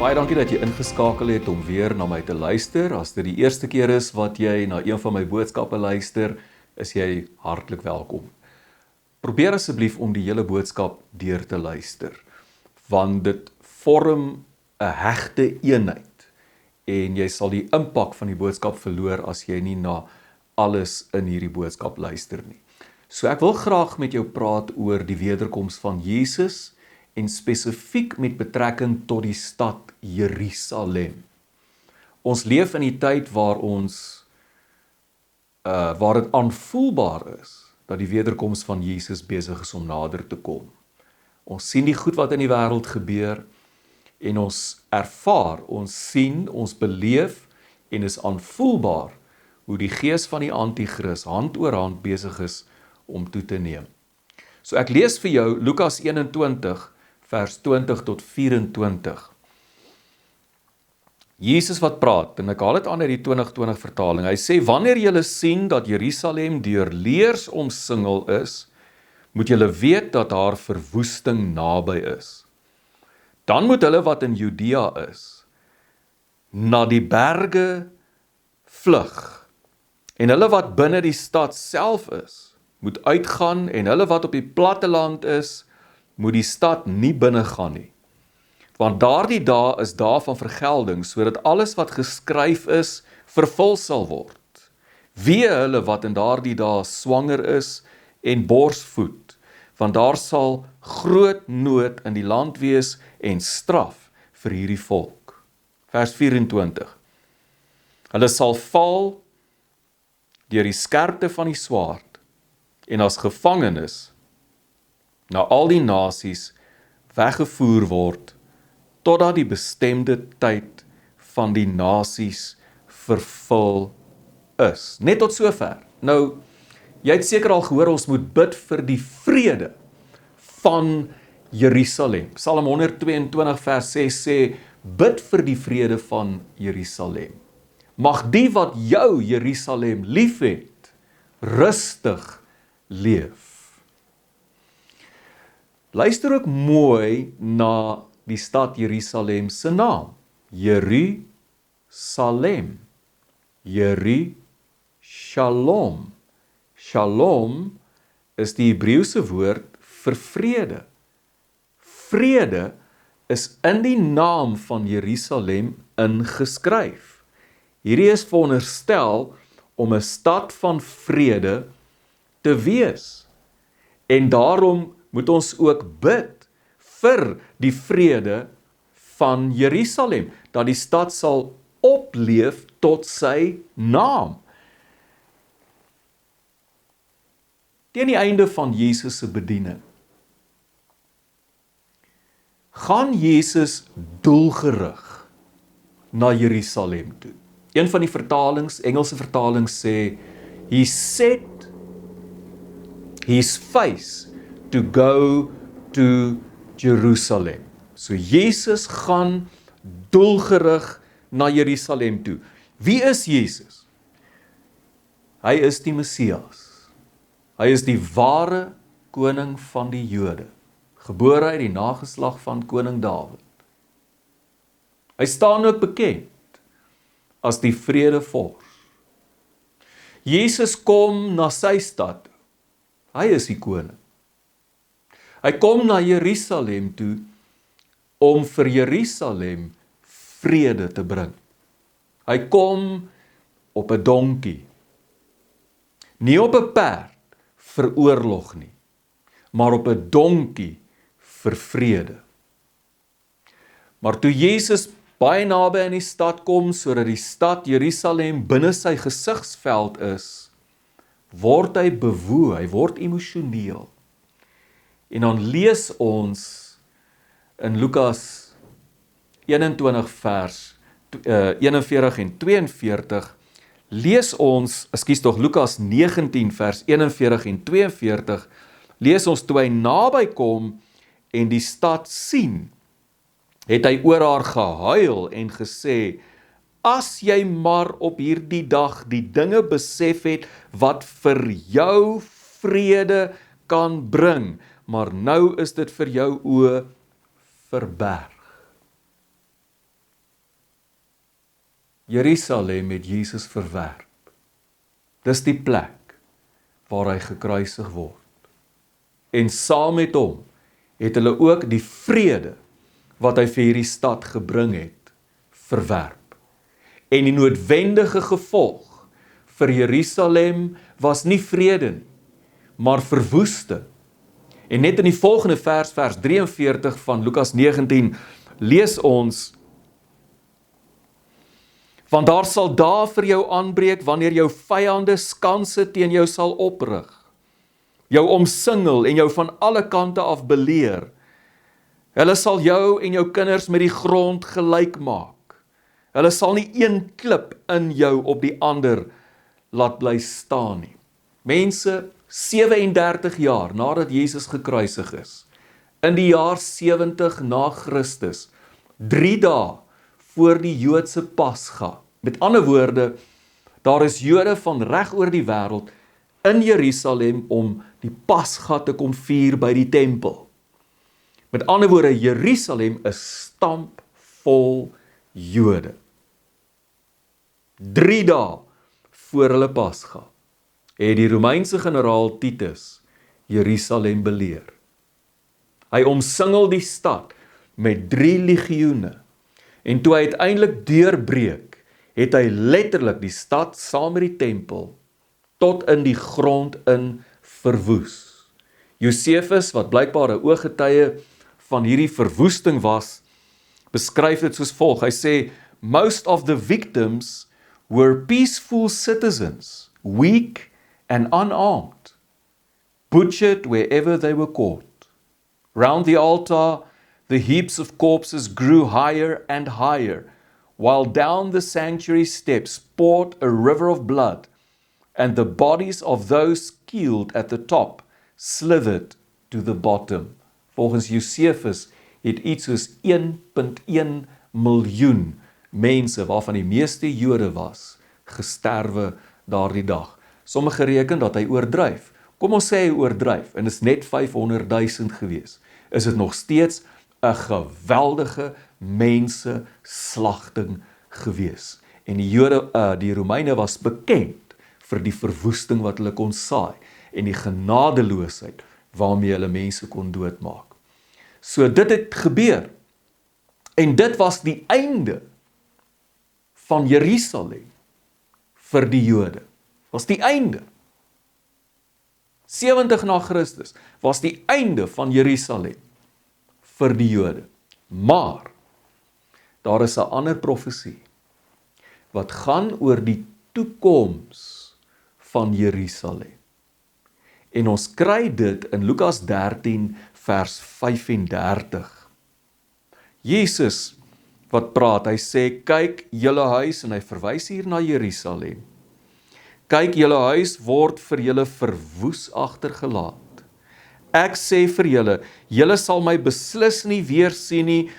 Baie dankie dat jy ingeskakel het om weer na my te luister. As dit die eerste keer is wat jy na een van my boodskappe luister, is jy hartlik welkom. Probeer asseblief om die hele boodskap deur te luister, want dit vorm 'n hegte eenheid en jy sal die impak van die boodskap verloor as jy nie na alles in hierdie boodskap luister nie. So ek wil graag met jou praat oor die wederkoms van Jesus en spesifiek met betrekking tot die stad Jerusalem. Ons leef in die tyd waar dit aanvoelbaar is dat die wederkoms van Jesus besig is om nader te kom. Ons sien die goed wat in die wêreld gebeur en ons ervaar, ons sien, ons beleef en is aanvoelbaar hoe die gees van die Antichrist hand oor hand besig is om toe te neem. So ek lees vir jou Lukas 21 vers 20 tot 24. Jesus wat praat, en ek haal dit aan uit die 2020 vertaling, hy sê, wanneer julle sien dat Jerusalem deur leers omsingel is, moet julle weet dat haar verwoesting naby is. Dan moet hulle wat in Judea is, na die berge vlug, en hulle wat binne die stad self is, moet uitgaan, en hulle wat op die platteland is, moet die stad nie binne gaan nie. Want daardie dae is dae van vergelding, sodat alles wat geskryf is, vervul sal word. Wee hulle wat in daardie dae swanger is en borsvoed, want daar sal groot nood in die land wees en straf vir hierdie volk. Vers 24. Hulle sal val deur die skerpte van die swaard en as gevangenes na al die nasies weggevoer word, totdat die bestemde tyd van die nasies vervul is. Net tot sover. Nou, jy het seker al gehoor, ons moet bid vir die vrede van Jerusalem. Psalm 122 vers 6 sê, bid vir die vrede van Jerusalem. Mag die wat jou Jerusalem liefhet, rustig leef. Luister ook mooi na die stad Jerusalem se naam. Jerusalem. Shalom. Shalom is die Hebreëse woord vir vrede. Vrede is in die naam van Jerusalem ingeskryf. Hierdie is veronderstel om 'n stad van vrede te wees. En daarom moet ons ook bid vir die vrede van Jerusalem, dat die stad sal opleef tot sy naam. Teen die einde van Jesus se bediening, gaan Jesus doelgerig na Jerusalem toe. Een van die vertalings, Engelse vertalings sê, he set his face to go to Jerusalem. So Jesus gaan doelgerig na Jerusalem toe. Wie is Jesus? Hy is die Messias. Hy is die ware koning van die Jode, gebore uit die nageslag van koning Dawid. Hy staan ook bekend as die vredevors. Jesus kom na sy stad. Hy is die koning. Hy kom na Jerusalem toe om vir Jerusalem vrede te bring. Hy kom op 'n donkie, nie op 'n perd vir oorlog nie, maar op 'n donkie vir vrede. Maar toe Jesus baie naby aan die stad kom, sodat die stad Jerusalem binne sy gesigsveld is, word hy bewoe, hy word emosioneel. En dan lees ons in Lukas 21 vers 41 en 42, lees ons, Lukas 19 vers 41 en 42, lees ons toe hy naby kom en die stad sien, het hy oor haar gehuil en gesê, as jy maar op hierdie dag die dinge besef het wat vir jou vrede kan bring, maar nou is dit vir jou oë verberg. Jerusalem het Jesus verwerp. Dis die plek waar hy gekruisig word. En saam met hom het hulle ook die vrede wat hy vir hierdie stad gebring het, verwerp. En die noodwendige gevolg vir Jerusalem was nie vrede nie, maar verwoesting. En net in die volgende vers 43 van Lukas 19, lees ons, want daar sal dae vir jou aanbreek, wanneer jou vyande skanse teen jou sal oprig, jou omsingel en jou van alle kante af beleer. Hulle sal jou en jou kinders met die grond gelyk maak. Hulle sal nie een klip in jou op die ander laat bly staan nie. Mense, 37 jaar nadat Jesus gekruisig is, in die jaar 70 na Christus, 3 dae voor die Joodse Pasga. Met ander woorde, daar is Jode van reg oor die wêreld in Jerusalem om die Pasga te kom vier by die tempel. Met ander woorde, Jerusalem is stampvol Jode. 3 dae voor hulle Pasga het die Romeinse generaal Titus Jerusalem beleer. Hy omsingel die stad met 3 legioene en toe hy uiteindelik deurbreek, het hy letterlik die stad saam met die tempel tot in die grond in verwoes. Josefus, wat blykbaar 'n ooggetuie van hierdie verwoesting was, beskryf dit soos volg. Hy sê, most of the victims were peaceful citizens, weak and unarmed, butchered wherever they were caught. Round the altar, the heaps of corpses grew higher and higher, while down the sanctuary steps poured a river of blood, and the bodies of those killed at the top slithered to the bottom. Volgens Josefus het iets soos 1,1 miljoen mense, waarvan die meeste Jode was, gesterwe daardie dag. Sommige reken dat hy oordryf. Kom ons sê hy oordryf, en is net 500,000 gewees. Is dit nog steeds 'n geweldige mense slagting gewees. En die Romeine was bekend vir die verwoesting wat hulle kon saai, en die genadeloosheid waarmee hulle mense kon doodmaak. So dit het gebeur, en dit was die einde van Jerusalem vir die Jode. Was die einde. 70 na Christus was die einde van Jerusalem vir die Jode. Maar daar is 'n ander profesie wat gaan oor die toekoms van Jerusalem. En ons kry dit in Lukas 13 vers 35. Jesus wat praat, hy sê, kyk julle huis, en hy verwys hier na Jerusalem. Kyk, julle huis word vir julle verwoes agtergelaat. Ek sê vir julle, julle sal my beslis nie weer sien nie,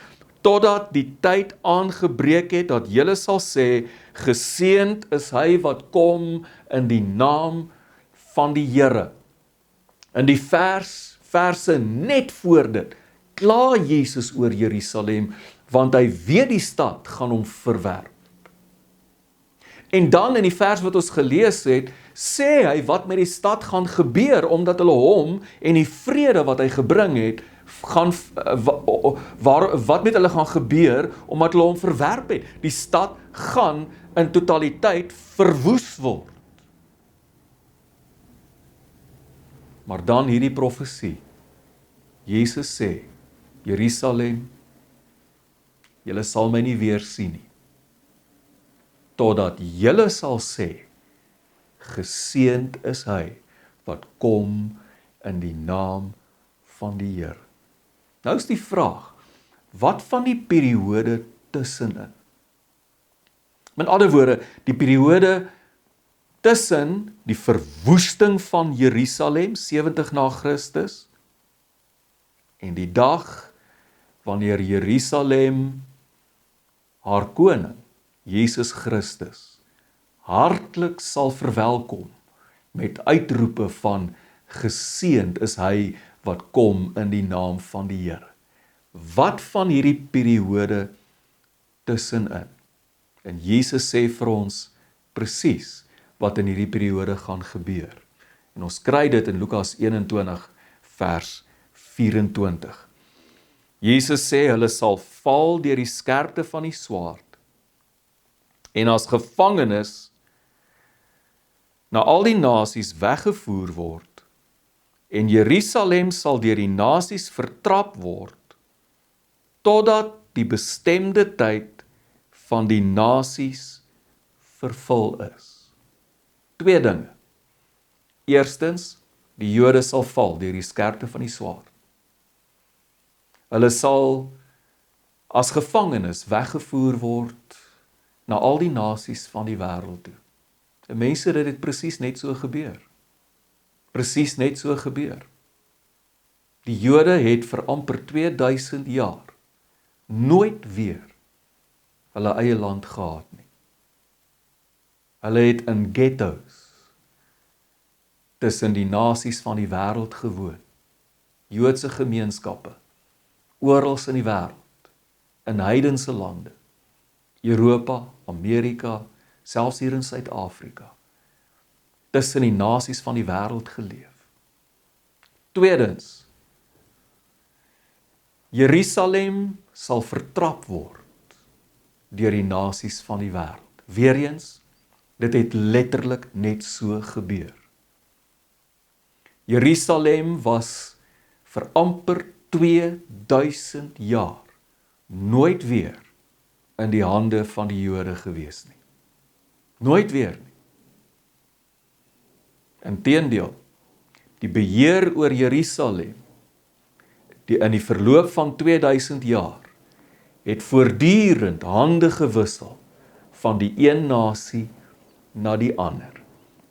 totdat die tyd aangebreek het, dat julle sal sê, geseënd is hy wat kom in die naam van die Here. In die verse net voor dit, kla Jesus oor Jerusalem, want hy weet die stad gaan hom verwerp. En dan in die vers wat ons gelees het, sê hy wat met die stad gaan gebeur, omdat hulle hom en die vrede wat hy gebring het, wat met hulle gaan gebeur, omdat hulle hom verwerp het. Die stad gaan in totaliteit verwoes word. Maar dan hierdie profesie. Jesus sê, Jerusalem, julle sal my nie weer sien nie, totdat julle sal sê, geseënd is hy wat kom in die naam van die Here. Nou is die vraag, wat van die periode tussenin? Met ander woorde, die periode tussen die verwoesting van Jerusalem 70 na Christus en die dag wanneer Jerusalem haar koning, Jesus Christus, hartlik sal verwelkom met uitroepe van geseënd is hy wat kom in die naam van die Here. Wat van hierdie periode tussenin? En Jesus sê vir ons presies wat in hierdie periode gaan gebeur. En ons kry dit in Lukas 21 vers 24. Jesus sê hulle sal val deur die skerpte van die swaard en as gevangenes na al die nasies weggevoer word en Jerusalem sal deur die nasies vertrap word totdat die bestemde tyd van die nasies vervul is. Twee dinge. Eerstens, die Jode sal val deur die skerpte van die swaard. Hulle sal as gevangenes weggevoer word na al die nasies van die wêreld toe. En mense, dit het presies net so gebeur. Presies net so gebeur. Die Jode het vir amper 2000 jaar nooit weer hulle eie land gehad nie. Hulle het in ghettos tussen die nasies van die wêreld gewoon. Joodse gemeenskappe, oral in die wêreld, in heidense lande, Europa, Amerika, selfs hier in Suid-Afrika, tussen die nasies van die wêreld geleef. Tweedens, Jerusalem sal vertrap word deur die nasies van die wêreld. Weereens, dit het letterlik net so gebeur. Jerusalem was vir amper 2000 jaar nooit weer in die hande van die Jode gewees nie. Nooit weer nie. Inteendeel, die beheer oor Jerusalem, in die verloop van 2000 jaar, het voortdurend hande gewissel van die een nasie na die ander.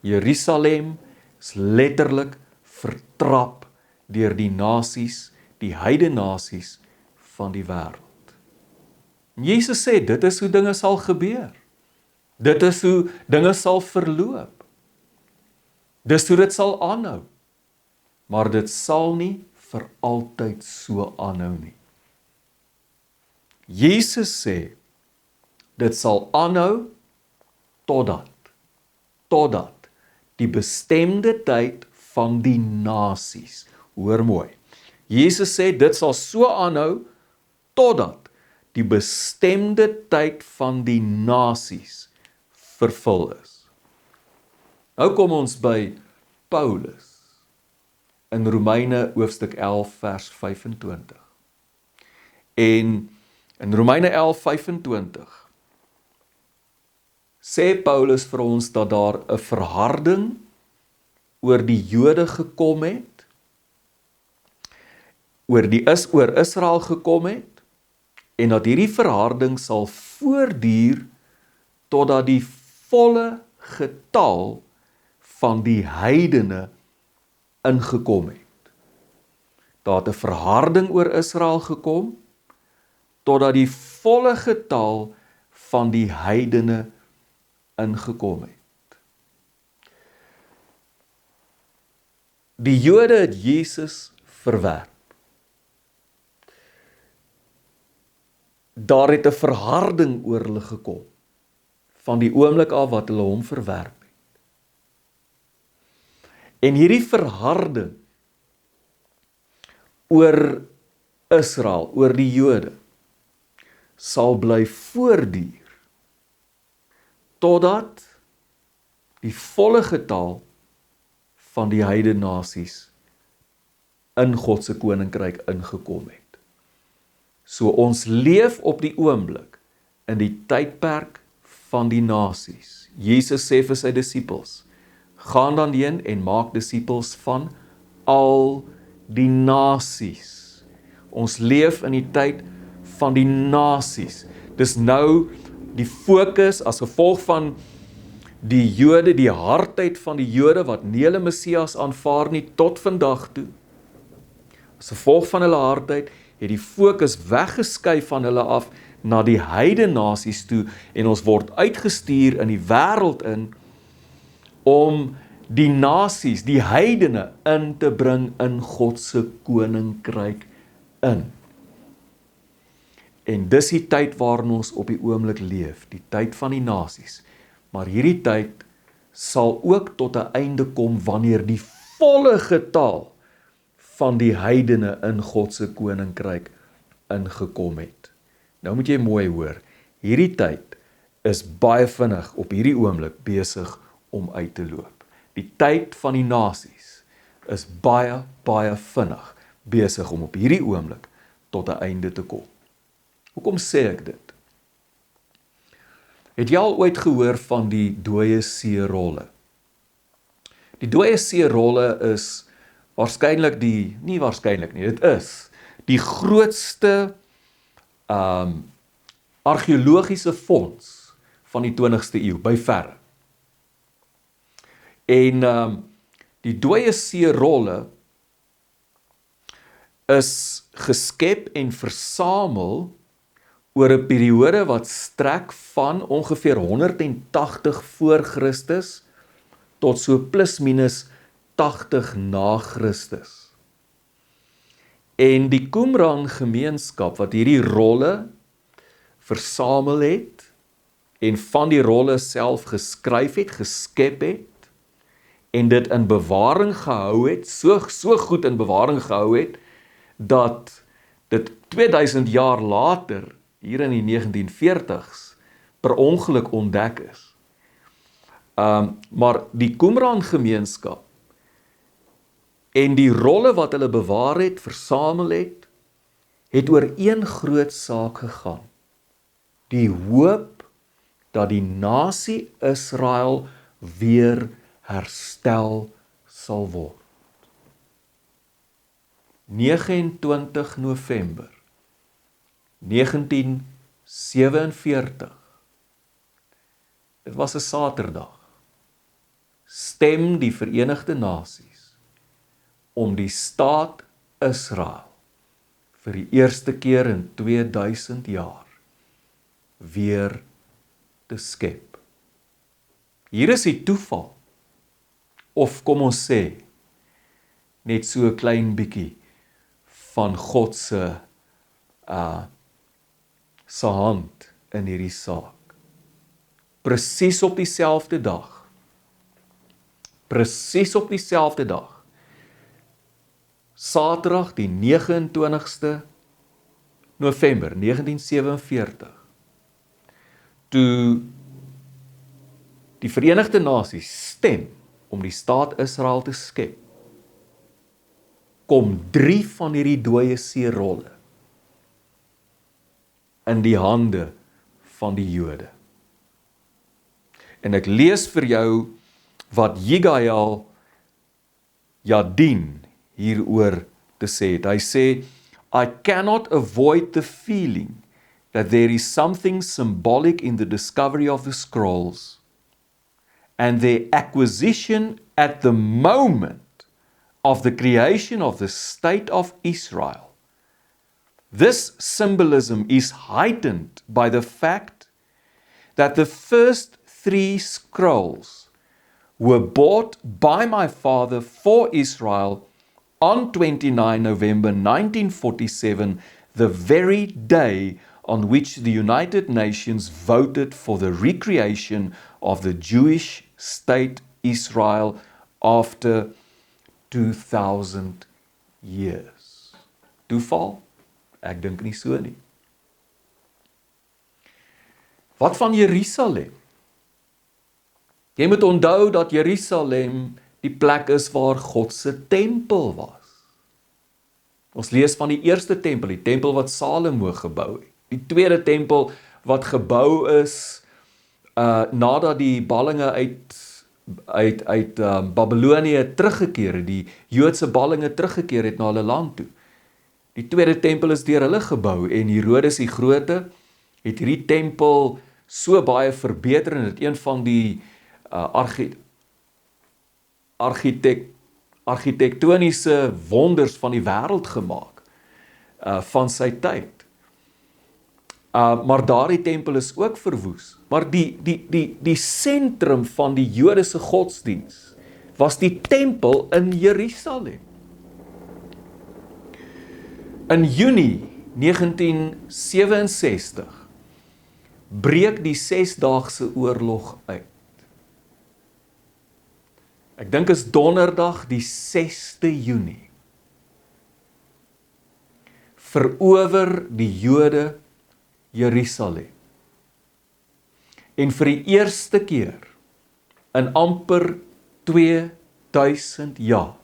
Jerusalem is letterlik vertrap deur die nasies, die heidene nasies van die wêreld. Jesus sê, dit is hoe dinge sal gebeur. Dit is hoe dinge sal verloop. Dis hoe dit sal aanhou. Maar dit sal nie vir altyd so aanhou nie. Jesus sê, dit sal aanhou totdat die bestemde tyd van die nasies. Hoor mooi. Jesus sê, dit sal so aanhou totdat die bestemde tyd van die nasies vervul is. Nou kom ons by Paulus in Romeine hoofstuk 11 vers 25. En in Romeine 11:25 sê Paulus vir ons dat daar 'n verharding oor die Jode gekom het, oor Israel gekom het, en dat hierdie verharding sal voortduur totdat die volle getal van die heidene ingekom het. Daar het 'n verharding oor Israel gekom, totdat die volle getal van die heidene ingekom het. Die Jode het Jesus verwerp. Daar het 'n verharding oor hulle gekom, van die oomblik af wat hulle hom verwerp het. En hierdie verharding oor Israel, oor die Jode, sal bly voortduur, totdat die volle getal van die heidene nasies in God se koninkryk ingekom het. So ons leef op die oomblik in die tydperk van die nasies. Jesus sê vir sy disippels, gaan dan heen en maak disippels van al die nasies. Ons leef in die tyd van die nasies. Dis nou die fokus as gevolg van die Jode, die hardheid van die Jode wat nie hulle Messias aanvaar nie tot vandag toe. As gevolg van hulle hardheid het die fokus weggeskuif van hulle af na die heidene nasies toe en ons word uitgestuur in die wêreld in om die nasies, die heidene in te bring in God se koninkryk in. En dis die tyd waarin ons op die oomblik leef, die tyd van die nasies. Maar hierdie tyd sal ook tot 'n einde kom wanneer die volle getal van die heidene in God se koninkryk ingekom het. Nou moet jy mooi hoor, hierdie tyd is baie vinnig op hierdie oomblik besig om uit te loop. Die tyd van die nasies is baie, baie vinnig besig om op hierdie oomblik tot 'n einde te kom. Hoekom sê ek dit? Het jy al ooit gehoor van die dooie see-rolle? Die dooie see-rolle is waarskynlik nie waarskynlik nie, dit is die grootste argeologiese fonds van die 20ste eeu, by verre. En die dooie see-rolle is geskep en versamel oor 'n periode wat strek van ongeveer 180 voor Christus tot so plus minus 80 na Christus. En die Qumran gemeenskap wat hierdie rolle versamel het en van die rolle self geskryf het, geskep het en dit in bewaring gehou het, so goed in bewaring gehou het dat dit 2000 jaar later hier in die 1940s per ongeluk ontdek is. Maar die Qumran gemeenskap en die rolle wat hulle bewaar het, versamel het oor een groot saak gegaan. Die hoop dat die nasie Israel weer herstel sal word. 29 November 1947. Dit was 'n Saterdag. Stem die Verenigde Nasies om die staat Israel vir die eerste keer in 2000 jaar weer te skep. Hier is die toeval, of kom ons sê, net so 'n klein bietjie van God se hand in hierdie saak. Presies op dieselfde dag, Saterdag die 29ste November 1947, toe die Verenigde Nasies stem om die staat Israel te skep, kom 3 van hierdie dooie see-rolle in die hande van die Jode. En ek lees vir jou wat Yigael Yadin hieroor te sê het. Hy sê, I cannot avoid the feeling that there is something symbolic in the discovery of the scrolls and their acquisition at the moment of the creation of the state of Israel. This symbolism is heightened by the fact that the first 3 scrolls were bought by my father for Israel on 29 November 1947, the very day on which the United Nations voted for the recreation of the Jewish state Israel after 2000 years. Toeval? Ek dink nie so nie. Wat van Jerusalem? Jy moet onthou dat Jerusalem die plek is waar God se tempel was. Ons lees van die eerste tempel, die tempel wat Salomo gebou het. Die tweede tempel wat gebou is nadat die ballinge uit Babylonië teruggekeer het, die Joodse ballinge teruggekeer het na hulle land toe. Die tweede tempel is deur hulle gebou en Herodes die Grote het hierdie tempel so baie verbeter en dit een van die argitektoniese wonders van die wêreld gemaak, van sy tyd. Maar daardie tempel is ook verwoes. Maar die sentrum van die Jodese godsdiens was die tempel in Jerusalem. In Junie 1967 breek die 6-daagse oorlog uit. Ek dink is donderdag die 6de Junie. Verower die Jode Jerusalem. En vir die eerste keer in amper 2000 jaar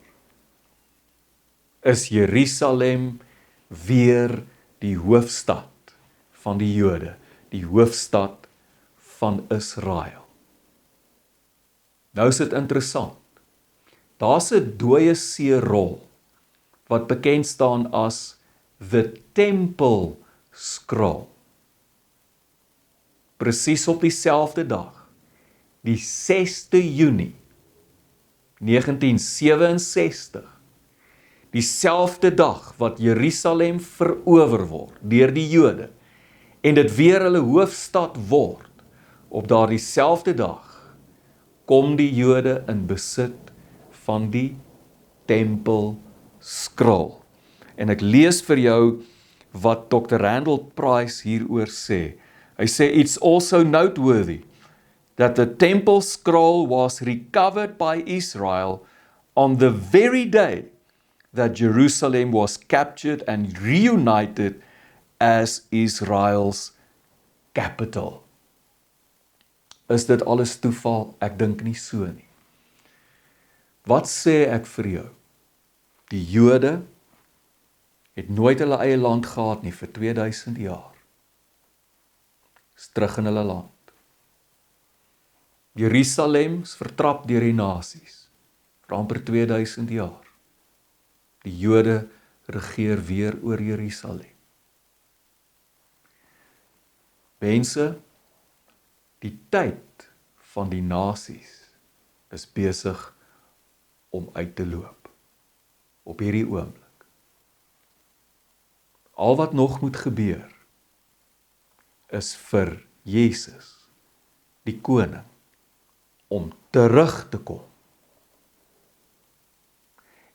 is Jerusalem weer die hoofstad van die Jode, die hoofstad van Israel. Nou is dit interessant. Daar's 'n dooie seerol wat bekend staan as the Temple Scroll. Presies op dieselfde dag, die 6de Junie 1967, dieselfde dag wat Jerusalem verower word deur die Jode en dit weer hulle hoofstad word, op daardie selfde dag kom die Jode in besit van die Temple Scroll. En ek lees vir jou wat Dr. Randall Price hieroor sê. Hy sê, it's also noteworthy that the Temple Scroll was recovered by Israel on the very day that Jerusalem was captured and reunited as Israel's capital. Is dit alles toeval? Ek dink nie so nie. Wat sê ek vir jou? Die Jode het nooit hulle eie land gehad nie vir 2000 jaar. Is terug in hulle land. Jerusalem is vertrap deur die nasies vir amper 2000 jaar. Die Jode regeer weer oor Jerusalem. Mense, die tyd van die nasies is besig om uit te loop op hierdie oomblik. Al wat nog moet gebeur is vir Jesus, die koning, om terug te kom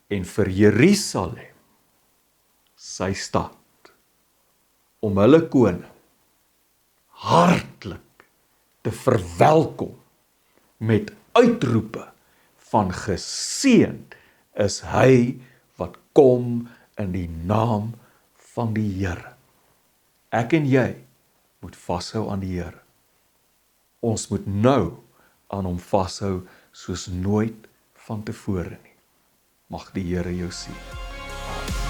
en vir Jerusalem, sy stad, om hulle koning hartlik te verwelkom met uitroepe van geseënd is hy wat kom in die naam van die Here. Ek en jy moet vashou aan die Here. Ons moet nou aan hom vashou soos nooit van tevore nie. Mag die Here jou seën.